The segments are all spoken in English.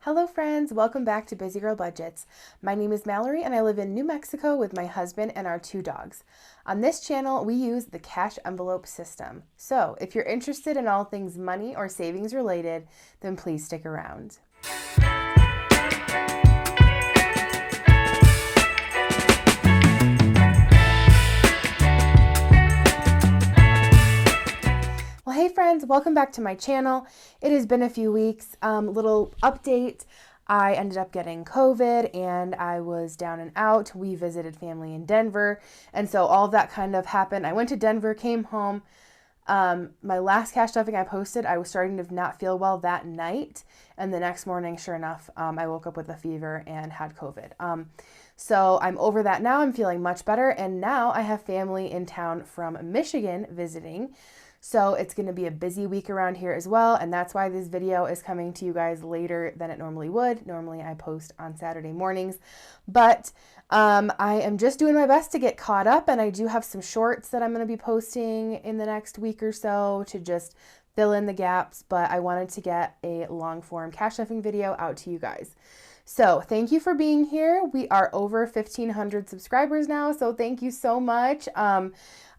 Hello friends, welcome back to Busy Girl Budgets. My name is Mallory and I live in New Mexico with my husband and our 2 dogs. On this channel, we use the cash envelope system. So if you're interested in all things money or savings related, then please stick around. Well, hey friends, welcome back to my channel. It has been a few weeks. Little update. I ended up getting COVID and I was down and out. We visited family in Denver. And so all of that kind of happened. I went to Denver, came home. My last cash stuffing I posted, I was starting to not feel well that night. And the next morning, sure enough, I woke up with a fever and had COVID. So I'm over that now. I'm feeling much better. And now I have family in town from Michigan visiting. So it's going to be a busy week around here as well, and that's why this video is coming to you guys later than it normally would. Normally I post on Saturday mornings, but I am just doing my best to get caught up, and I do have some shorts that I'm going to be posting in the next week or so to just fill in the gaps, but I wanted to get a long form cash stuffing video out to you guys. So thank you for being here. We are over 1,500 subscribers now, so thank you so much.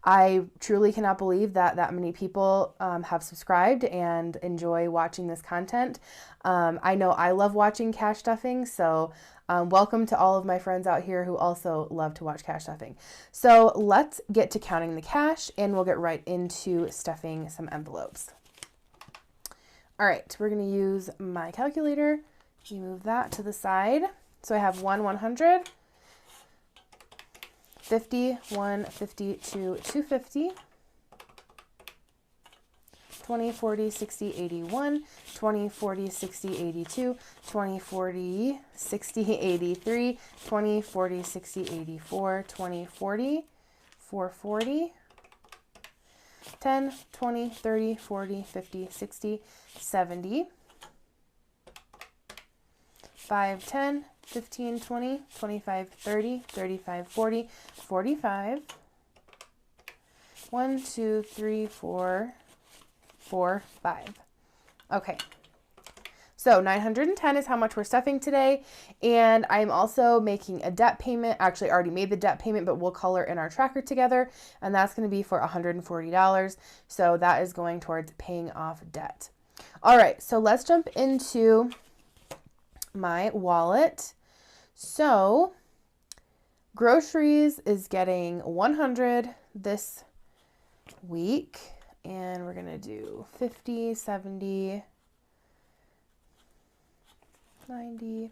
I truly cannot believe that many people have subscribed and enjoy watching this content. I know I love watching cash stuffing, so welcome to all of my friends out here who also love to watch cash stuffing. So let's get to counting the cash and we'll get right into stuffing some envelopes. All right, we're going to use my calculator. You move that to the side. So I have 100. 50, 150 to 250, 20, 40, 60, 81, 20, 40, 60, 82, 20, 40, 60, 83, 20, 40, 60, 84, 20, 40, 440, 10, 20, 30, 40, 50, 60, 70, 5, 10, 15, 20, 25, 30, 35, 40, 45, 1, 2, 3, 4, 5. Okay, so 910 is how much we're stuffing today, and I'm also making a debt payment. Actually, I already made the debt payment, but we'll color in our tracker together, and that's going to be for $140, so that is going towards paying off debt. All right, so let's jump into my wallet. So groceries is getting 100 this week, and we're going to do 50, 70, 90,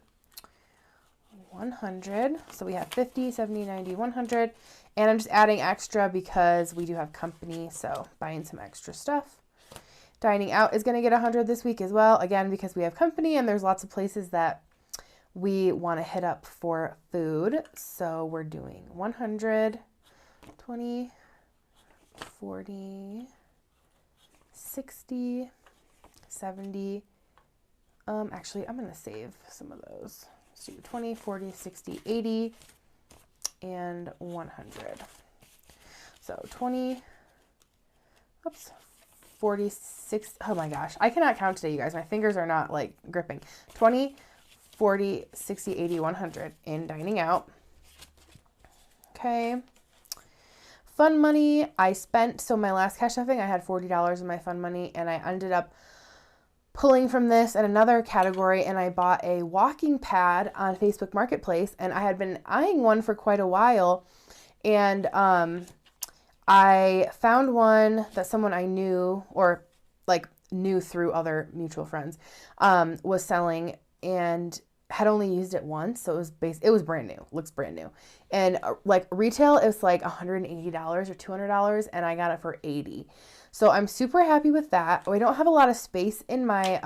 100. So we have 50, 70, 90, 100, and I'm just adding extra because we do have company, so buying some extra stuff. Dining out is going to get 100 this week as well, again, because we have company and there's lots of places that we want to hit up for food. So we're doing 100, 20, 40, 60, 70. Actually, I'm going to save some of those. So 20, 40, 60, 80, and 100. So 20, 46. Oh my gosh. I cannot count today, you guys. My fingers are not like gripping. 20, 40, 60, 80, 100 in dining out. Okay. Fun money. I spent, so my last cash stuffing, I had $40 in my fun money, and I ended up pulling from this in another category, and I bought a walking pad on Facebook Marketplace, and I had been eyeing one for quite a while, and I found one that someone I knew, or like knew through other mutual friends, was selling, and had only used it once, so it was brand new, looks brand new, and like retail it was like $180 or $200, and I got it for $80. So I'm super happy with that. I don't have a lot of space in my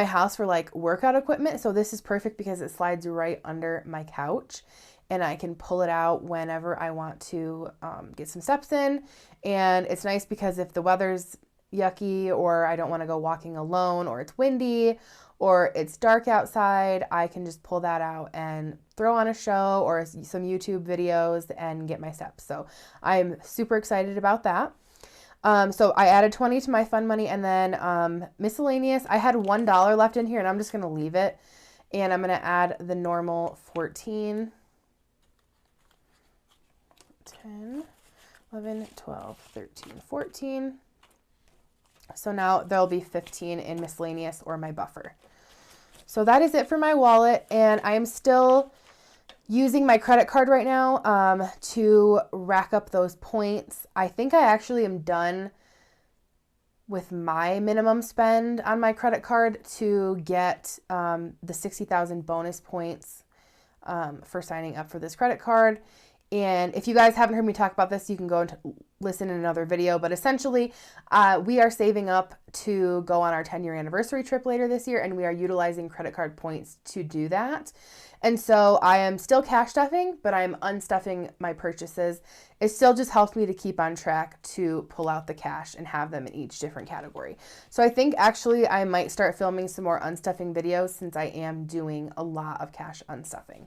house for like workout equipment, so this is perfect because it slides right under my couch, and I can pull it out whenever I want to get some steps in. And it's nice because if the weather's yucky, or I don't want to go walking alone, or it's windy, or it's dark outside, I can just pull that out and throw on a show or some YouTube videos and get my steps. So I'm super excited about that. So I added 20 to my fun money, and then miscellaneous, I had $1 left in here, and I'm just going to leave it. And I'm going to add the normal 14, 10, 11, 12, 13, 14. So now there'll be 15 in miscellaneous or my buffer. So that is it for my wallet, and I am still using my credit card right now to rack up those points. I think I actually am done with my minimum spend on my credit card to get the 60,000 bonus points for signing up for this credit card. And if you guys haven't heard me talk about this, you can go and listen in another video. But essentially, we are saving up to go on our 10-year anniversary trip later this year, and we are utilizing credit card points to do that. And so I am still cash stuffing, but I am unstuffing my purchases. It still just helps me to keep on track to pull out the cash and have them in each different category. So I think actually I might start filming some more unstuffing videos since I am doing a lot of cash unstuffing.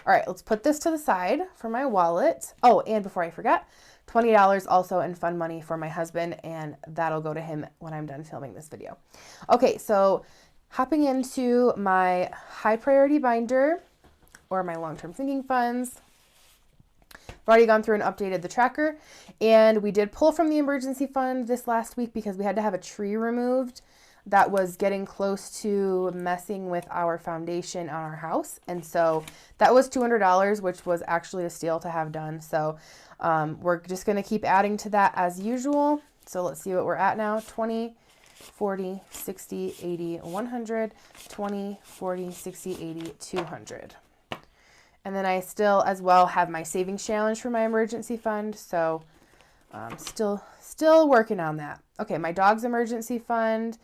All right, let's put this to the side for my wallet. Oh, and before I forget, $20 also in fun money for my husband, and that'll go to him when I'm done filming this video. Okay, so hopping into my high priority binder or my long-term sinking funds. I've already gone through and updated the tracker, and we did pull from the emergency fund this last week because we had to have a tree removed that was getting close to messing with our foundation on our house. And so that was $200, which was actually a steal to have done. So we're just going to keep adding to that as usual. So let's see what we're at now. 20, 40, 60, 80, 100, 20, 40, 60, 80, 200. And then I still as well have my savings challenge for my emergency fund. So still working on that. Okay, my dog's emergency fund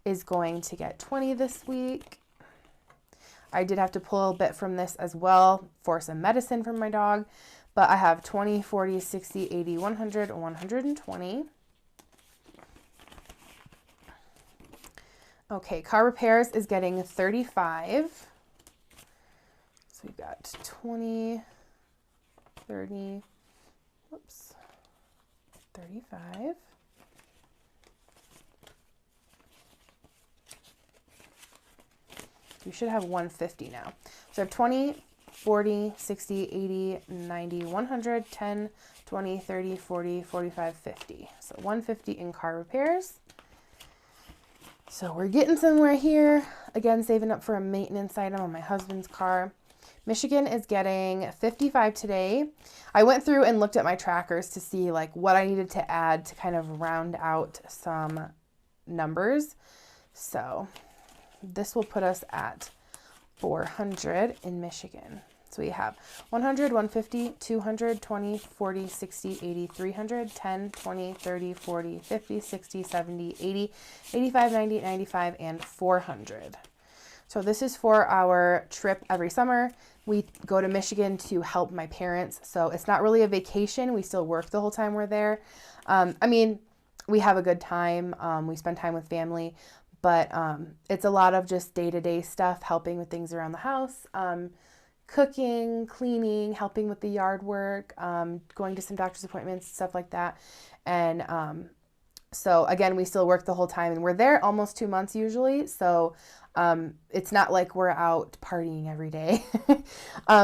is going to get 20 this week. I did have to pull a bit from this as well for some medicine from my dog, but I have 20, 40, 60, 80, 100, 120. Okay, car repairs is getting 35. So we've got 20, 30, whoops, 35. We should have 150 now. So I have 20, 40, 60, 80, 90, 100, 10, 20, 30, 40, 45, 50. So 150 in car repairs. So we're getting somewhere here. Again, saving up for a maintenance item on my husband's car. Michigan is getting 55 today. I went through and looked at my trackers to see like what I needed to add to kind of round out some numbers. So this will put us at 400 in Michigan. So we have 100, 150, 200, 20, 40, 60, 80, 300, 10, 20, 30, 40, 50, 60, 70, 80, 85, 90, 95, and 400. So this is for our trip every summer. We go to Michigan to help my parents. So it's not really a vacation. We still work the whole time we're there. I mean, we have a good time. We spend time with family. But it's a lot of just day-to-day stuff, helping with things around the house, cooking, cleaning, helping with the yard work, going to some doctor's appointments, stuff like that. And so again, we still work the whole time, and we're there almost 2 months usually. So it's not like we're out partying every day.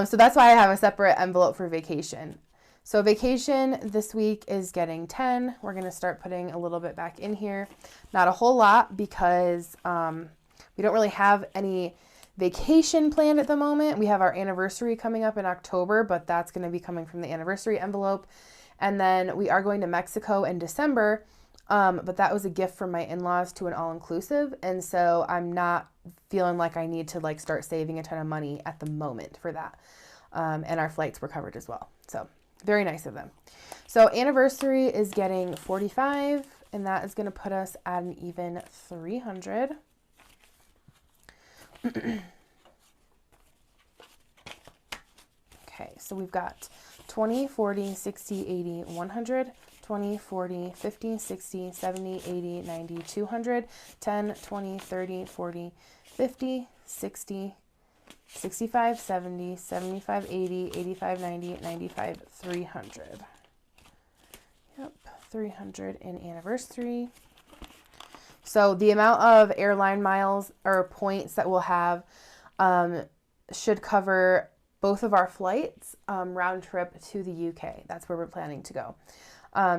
So that's why I have a separate envelope for vacation. So vacation this week is getting 10. We're going to start putting a little bit back in here. Not a whole lot because we don't really have any vacation planned at the moment. We have our anniversary coming up in October, but that's going to be coming from the anniversary envelope. And then we are going to Mexico in December, but that was a gift from my in-laws to an all-inclusive. And so I'm not feeling like I need to like start saving a ton of money at the moment for that. And our flights were covered as well. So very nice of them. So anniversary is getting 45, and that is going to put us at an even 300. Okay, so we've got 20, 40, 60, 80, 100, 20, 40, 50, 60, 70, 80, 90, 200, 10, 20, 30, 40, 50, 60, 65, 70, 75, 80, 85, 90, 95, 300. Yep. 300 in anniversary. So the amount of airline miles or points that we'll have should cover both of our flights round trip to the UK. That's where we're planning to go.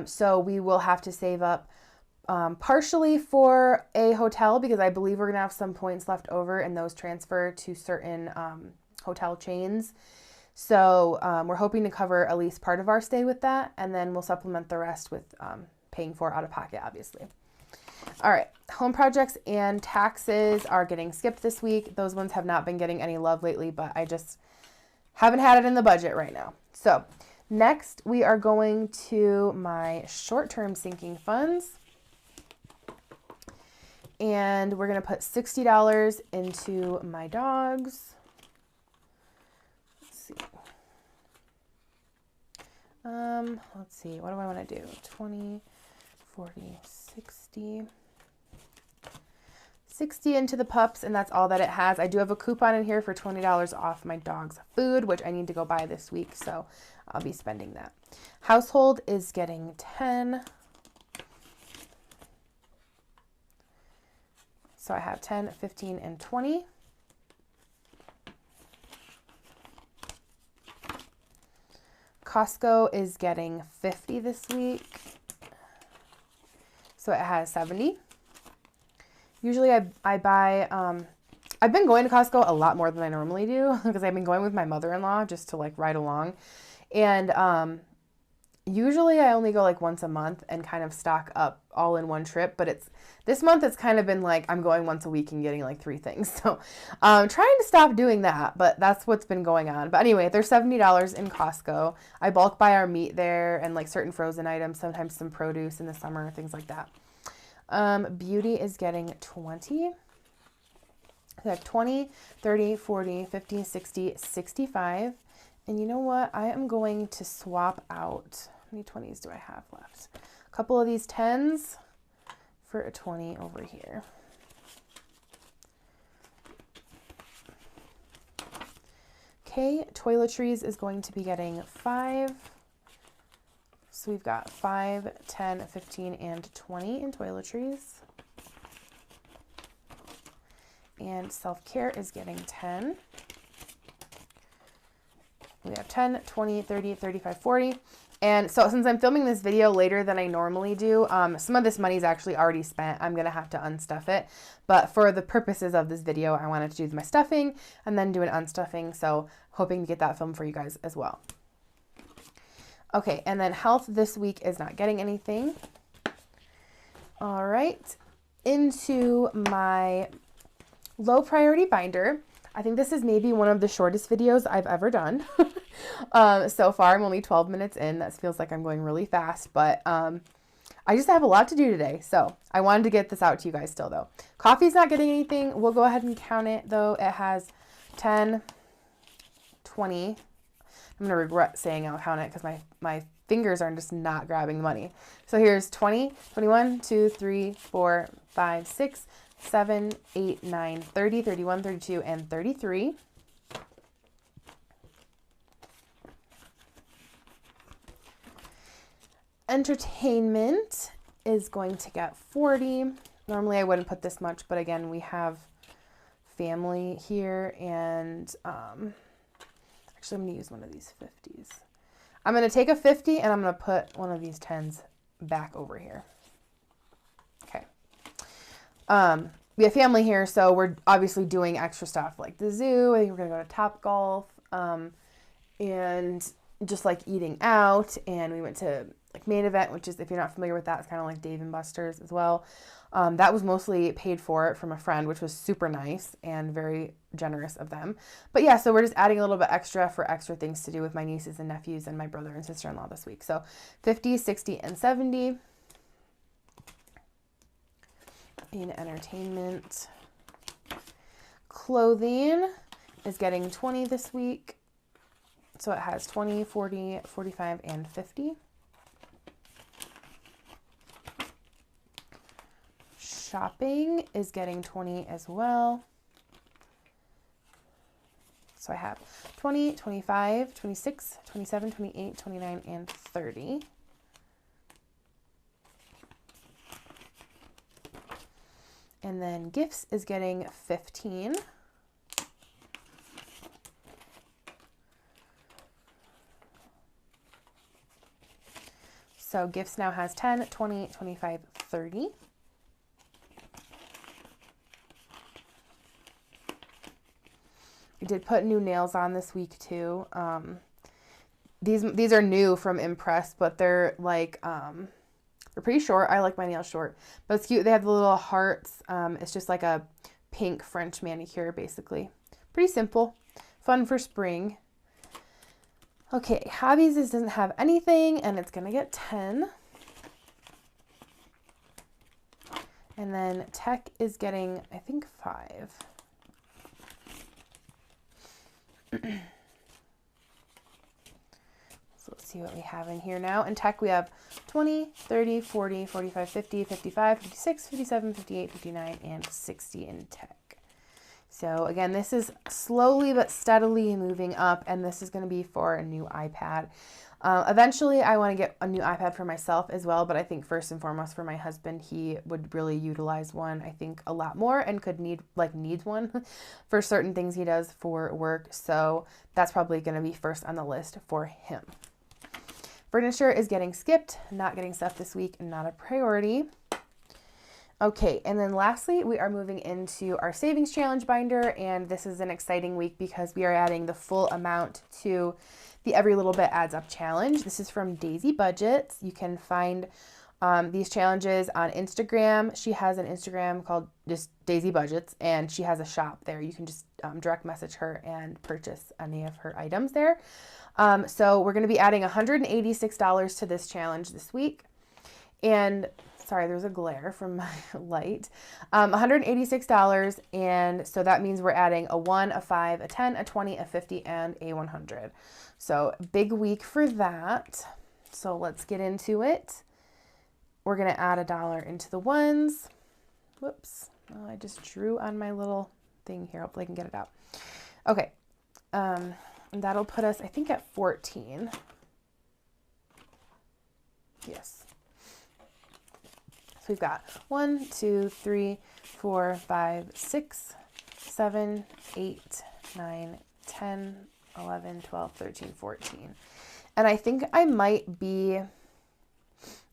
So we will have to save up partially for a hotel because I believe we're going to have some points left over and those transfer to certain hotel chains. So we're hoping to cover at least part of our stay with that, and then we'll supplement the rest with paying for out of pocket, obviously. All right, home projects and taxes are getting skipped this week. Those ones have not been getting any love lately, but I just haven't had it in the budget right now. So next we are going to my short-term sinking funds. And we're going to put $60 into my dogs. Let's see. Let's see. What do I want to do? 20, 40, 60. 60 into the pups, and that's all that it has. I do have a coupon in here for $20 off my dog's food, which I need to go buy this week, so I'll be spending that. Household is getting 10. So I have 10, 15, and 20. Costco is getting 50 this week. So it has 70. Usually I buy, I've been going to Costco a lot more than I normally do because I've been going with my mother-in-law just to like ride along. And usually I only go like once a month and kind of stock up all in one trip, but this month it's kind of been like I'm going once a week and getting like 3 things. So I'm trying to stop doing that, but that's what's been going on. But anyway, there's $70 in Costco. I bulk buy our meat there and like certain frozen items, sometimes some produce in the summer, things like that. Beauty is getting 20. I have 20, 30, 40, 50, 60, 65. And you know what? I am going to swap out, how many 20s do I have left? A couple of these 10s for a 20 over here. Okay, toiletries is going to be getting 5. So we've got 5, 10, 15, and 20 in toiletries. And self-care is getting 10. We have 10, 20, 30, 35, 40. And so since I'm filming this video later than I normally do, some of this money is actually already spent. I'm going to have to unstuff it. But for the purposes of this video, I wanted to do my stuffing and then do an unstuffing. So hoping to get that filmed for you guys as well. Okay, and then health this week is not getting anything. All right, into my low priority binder. I think this is maybe one of the shortest videos I've ever done. So far, I'm only 12 minutes in. That feels like I'm going really fast, but I just have a lot to do today. So I wanted to get this out to you guys still though. Coffee's not getting anything. We'll go ahead and count it though. It has 10, 20. I'm going to regret saying I'll count it because my fingers are just not grabbing the money. So here's 20, 21, 2, 3, 4, 5, 6, 7, 8, 9, 30, 31, 32, and 33. Entertainment is going to get 40. Normally I wouldn't put this much, but again, we have family here and actually I'm going to use one of these 50s. I'm going to take a 50 and I'm going to put one of these 10s back over here. Okay. We have family here, so we're obviously doing extra stuff like the zoo. I think we're going to go to Topgolf and just like eating out. And we went to like Main Event, which is, if you're not familiar with that, it's kind of like Dave & Buster's as well. That was mostly paid for from a friend, which was super nice and very generous of them. But yeah, so we're just adding a little bit extra for extra things to do with my nieces and nephews and my brother and sister-in-law this week. So 50, 60, and 70 in entertainment. Clothing is getting 20 this week. So it has 20, 40, 45, and 50. Shopping is getting 20 as well. So I have 20, 25, 26, 27, 28, 29, and 30. And then gifts is getting 15. So gifts now has 10, 20, 25, 30. I did put new nails on this week too. These are new from Impress, but they're like, they're pretty short. I like my nails short, but it's cute. They have the little hearts. It's just like a pink French manicure, basically. Pretty simple, fun for spring. Okay, hobbies doesn't have anything, and it's gonna get 10. And then tech is getting, I think, 5. So let's see what we have in here now. In tech, we have 20, 30, 40, 45, 50, 55, 56, 57, 58, 59, and 60 in tech. So again, this is slowly but steadily moving up, and this is going to be for a new iPad. Eventually, I want to get a new iPad for myself as well, but I think first and foremost for my husband, he would really utilize one, I think, a lot more, and could needs one for certain things he does for work. So that's probably going to be first on the list for him. Furniture is getting skipped, not getting stuff this week, not a priority. Okay, and then lastly, we are moving into our savings challenge binder, and this is an exciting week because we are adding the full amount to the Every Little Bit Adds Up challenge. This is from BusyGirlBudgets. You can find these challenges on Instagram. She has an Instagram called just BusyGirlBudgets, and she has a shop there. You can just direct message her and purchase any of her items there. So we're going to be adding $186 to this challenge this week. And sorry, there's a glare from my light. $186, and so that means we're adding a 1, a 5, a 10, a 20, a 50, and a 100. So big week for that. So let's get into it. We're going to add $1 into the ones. Whoops. Oh, I just drew on my little thing here. Hopefully I can get it out. Okay. And that'll put us, I think, at 14. Yes. So we've got 1, 2, 3, 4, 5, 6, 7, 8, 9, 10, 11, 12, 13, 14. And I think I might be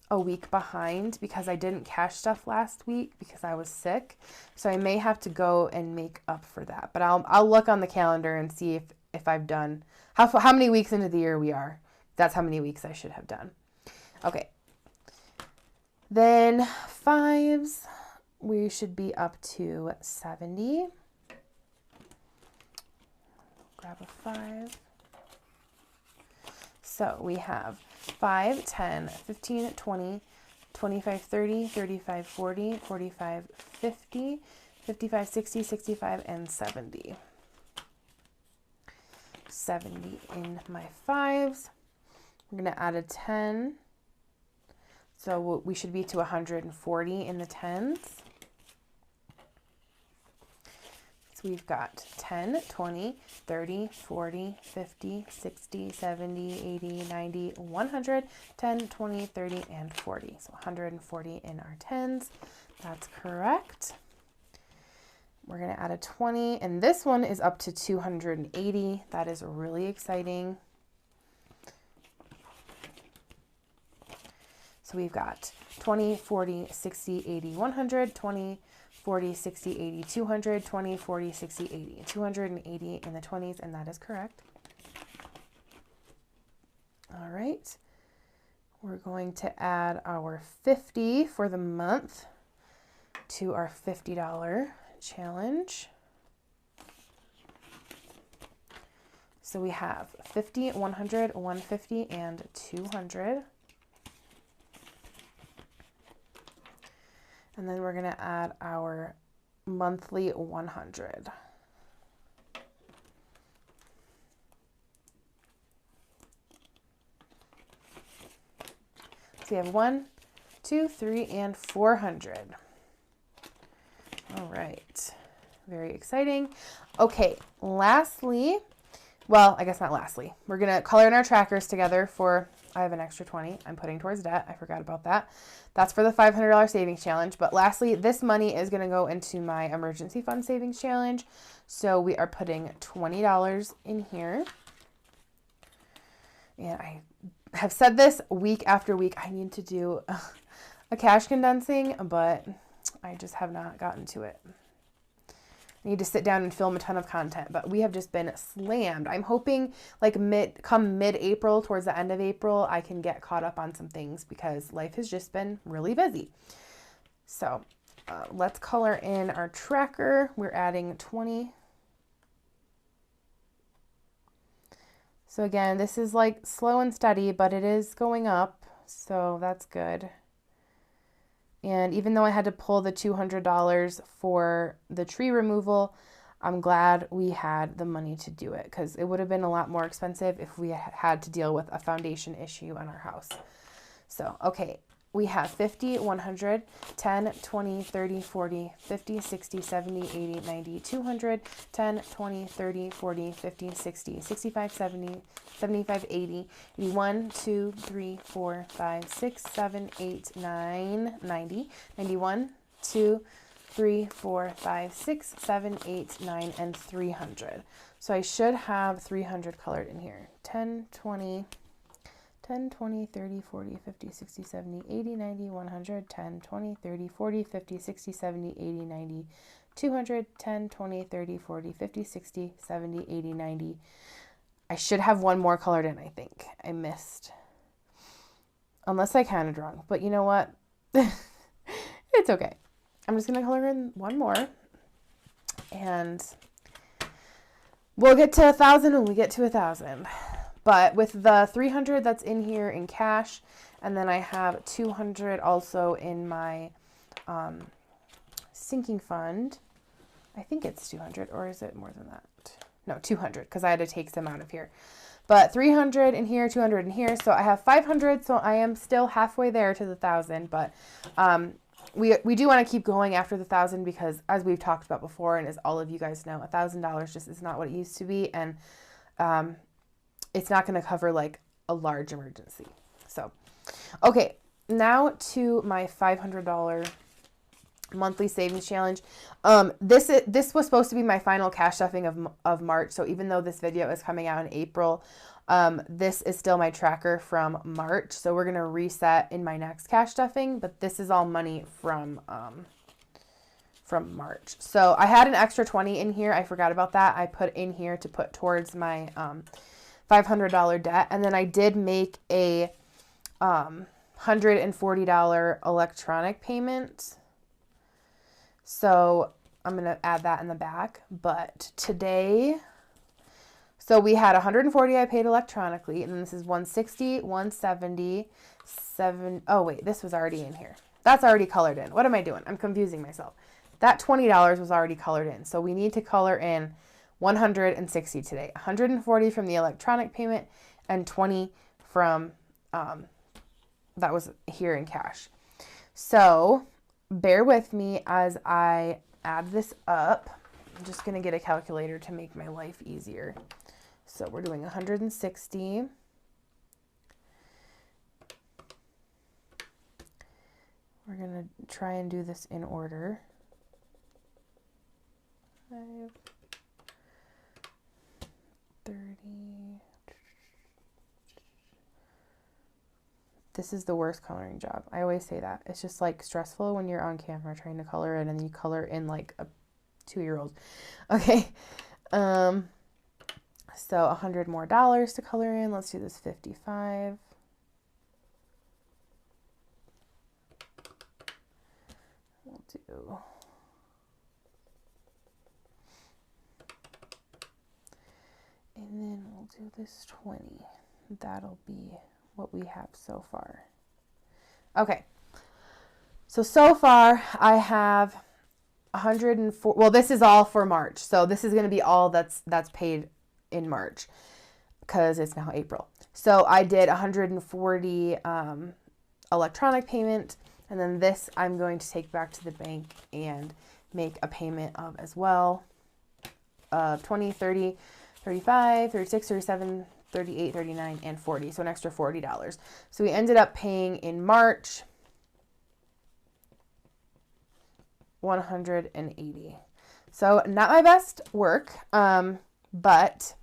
a week behind because I didn't cash stuff last week because I was sick. So I may have to go and make up for that. But I'll look on the calendar and see if I've done, how many weeks into the year we are. That's how many weeks I should have done. Okay. Then fives, we should be up to 70. Grab a 5. So we have 5, 10, 15, 20, 25, 30, 35, 40, 45, 50, 55, 60, 65, and 70. 70 in my fives. We're going to add a 10. So we should be to 140 in the 10s. So we've got 10, 20, 30, 40, 50, 60, 70, 80, 90, 100, 10, 20, 30, and 40. So 140 in our 10s. That's correct. We're going to add a 20, and this one is up to 280. That is really exciting. So we've got 20, 40, 60, 80, 100, 20, 40, 60, 80, 200, 20, 40, 60, 80, 280 in the 20s, and that is correct. All right. We're going to add our 50 for the month to our $50 challenge. So we have 50, 100, 150, and 200. And then we're going to add our monthly 100. So we have 1, 2, 3, and 400. All right. Very exciting. Okay. Lastly, well, I guess not lastly, we're going to color in our trackers together for I have an extra 20 I'm putting towards debt. I forgot about that. That's for the $500 savings challenge. But lastly, this money is going to go into my emergency fund savings challenge. So we are putting $20 in here. And I have said this week after week, I need to do a cash condensing, but I just have not gotten to it. I need to sit down and film a ton of content, but we have just been slammed. I'm hoping like come mid-April, towards the end of April, I can get caught up on some things because life has just been really busy. So let's color in our tracker. We're adding 20. So again, this is like slow and steady, but it is going up, so that's good. And even though I had to pull the $200 for the tree removal, I'm glad we had the money to do it because it would have been a lot more expensive if we had to deal with a foundation issue on our house. So, okay, we have 50, 100, 10, 20, 30, 40, 50, 60, 70, 80, 90, 200, 10, 20, 30, 40, 50, 60, 65, 70, 75, 80, 81, 2, 3, 4, 5, 6, 7, 8, 9, 90, 91, 2, 3, 4, 5, 6, 7, 8, 9, and 300. So I should have 300 colored in here. 10, 20, 10, 20, 30, 40, 50, 60, 70, 80, 90, 100, 10, 20, 30, 40, 50, 60, 70, 80, 90, 200, 10, 20, 30, 40, 50, 60, 70, 80, 90. I should have one more colored in, I think. I missed. Unless I counted wrong. But you know what? It's okay. I'm just going to color in one more. And we'll get to 1,000 when we get to 1,000. But with the 300 that's in here in cash, and then I have 200 also in my sinking fund. I think it's 200, or is it more than that? No, 200, because I had to take some out of here. But 300 in here, 200 in here, so I have 500, so I am still halfway there to the 1,000, but we do want to keep going after the 1,000 because, as we've talked about before, and as all of you guys know, $1,000 just is not what it used to be, and it's not going to cover like a large emergency. So, okay, now to my $500 monthly savings challenge. This was supposed to be my final cash stuffing of March. So even though this video is coming out in April, this is still my tracker from March. So we're going to reset in my next cash stuffing, but this is all money from March. So I had an extra 20 in here. I forgot about that. I put in here to put towards my $500 debt. And then I did make a $140 electronic payment. So I'm going to add that in the back. But today, so we had 140 I paid electronically, and then this is 160, 170, 7. Oh wait, this was already in here. That's already colored in. What am I doing? I'm confusing myself. That $20 was already colored in. So we need to color in 160 today. 140 from the electronic payment and 20 from that was here in cash. So bear with me as I add this up. I'm just going to get a calculator to make my life easier. So we're doing 160. We're going to try and do this in order. 5, 30. This is the worst coloring job. I always say that. It's just like stressful when you're on camera trying to color in and you color in like a 2-year-old. Okay. So $100 more to color in. Let's do this 55. We'll do. And then we'll do this 20. That'll be what we have so far. Okay. So far I have 104. Well, this is all for March. So this is going to be all that's paid in March because it's now April. So I did 140 electronic payment, and then this I'm going to take back to the bank and make a payment of as well of 20, 30, 35, 36, 37, $38, $39, and $40, so an extra $40. So we ended up paying in March $180. So not my best work, but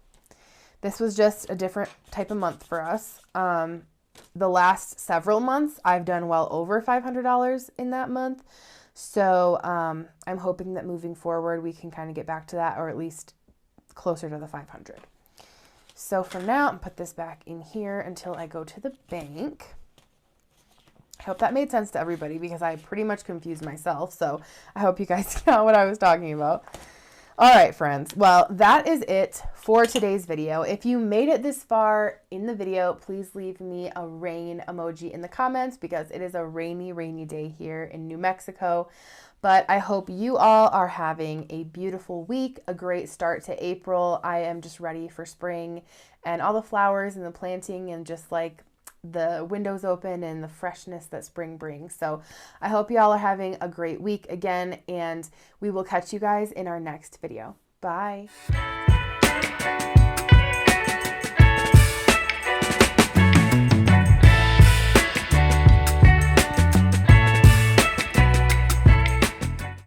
this was just a different type of month for us. The last several months, I've done well over $500 in that month. So I'm hoping that moving forward, we can kind of get back to that, or at least closer to the 500. So for now, I'll put this back in here until I go to the bank. I hope that made sense to everybody because I pretty much confused myself. So I hope you guys got what I was talking about. All right, friends. Well, that is it for today's video. If you made it this far in the video, please leave me a rain emoji in the comments because it is a rainy, rainy day here in New Mexico. But I hope you all are having a beautiful week, a great start to April. I am just ready for spring and all the flowers and the planting and just like the windows open and the freshness that spring brings. So I hope you all are having a great week again, and we will catch you guys in our next video. Bye.